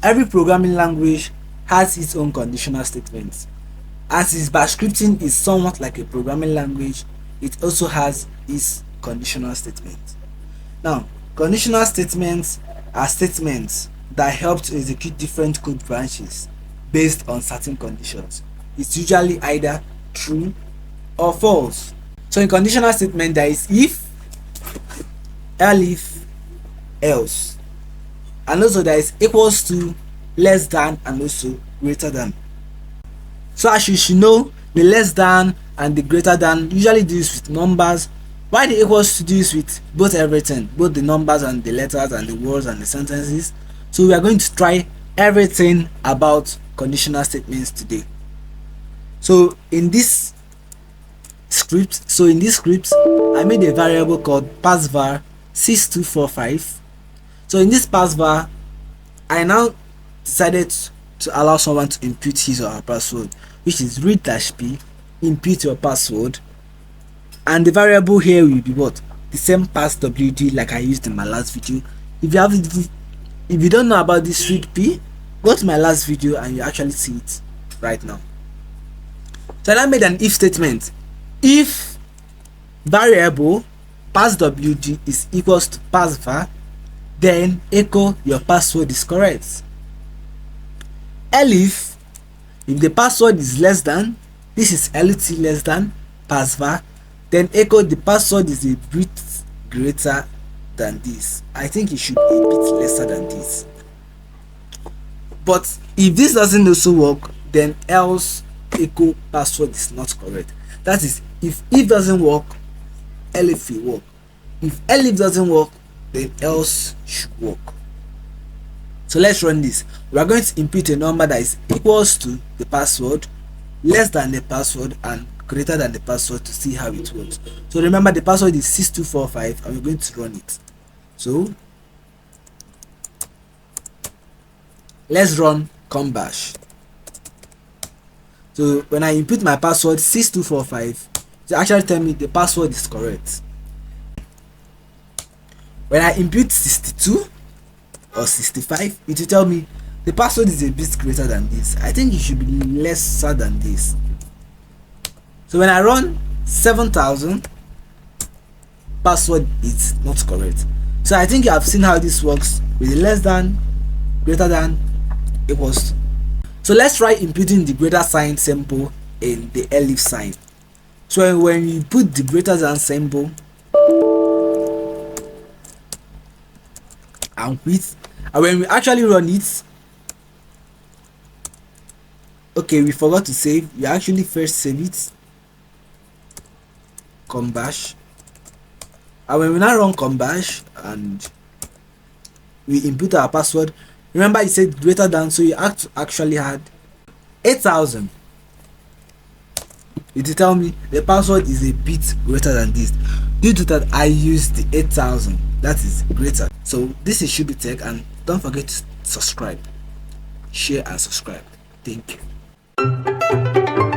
every programming language has its own conditional statements. As is bash scripting is somewhat like a programming language, it also has its conditional statement. Now, conditional statements are statements that help to execute different code branches based on certain conditions. It's usually either true or false. So in conditional statement, there is if, elif, else, and also there is equals to, less than, and also greater than. So as you should know, the less than and the greater than usually deals with numbers, while the equals to deals with both everything, both the numbers and the letters and the words and the sentences. So we are going to try everything about conditional statements today. So in this script, I made a variable called passvar 6245. So in this passvar, I now decided to allow someone to input his or her password, which is read-p, input your password, and the variable here will be what? The same passwd like I used in my last video. If you don't know about this read-p, go to my last video and you actually see it right now. So I made an if statement. If variable passwd is equals to passvar, then echo your password is correct. Elif, if the password is less than, this is lt less than passvar, then echo the password is a bit greater than this. I think it should be a bit lesser than this. But if this doesn't also work, then else echo password is not correct. That is, if doesn't work, elif will work. If elif doesn't work, then else should work. So let's run this. We are going to input a number that is equals to the password, less than the password, and greater than the password to see how it works. So remember, the password is 6245 and we're going to run it. So let's run combash. So when I input my password 6245, it actually tell me the password is correct. When I input 62 or 65, it will tell me the password is a bit greater than this. I think it should be lesser than this. So when I run 7000, password is not correct. So I think you have seen how this works with the less than, greater than, equals to. So let's try inputting the greater sign symbol in the elif sign. So when you put the greater than symbol and quit, and when we actually run it, okay, we forgot to save. You actually first save it, combash, and when we now run combash and we input our password, remember it said greater than, so you have to actually add 8000. It will tell me the password is a bit greater than this. Due to that, I used the 8000, that is greater. So this is Should Be Tech, and don't forget to subscribe, share and subscribe. Thank you.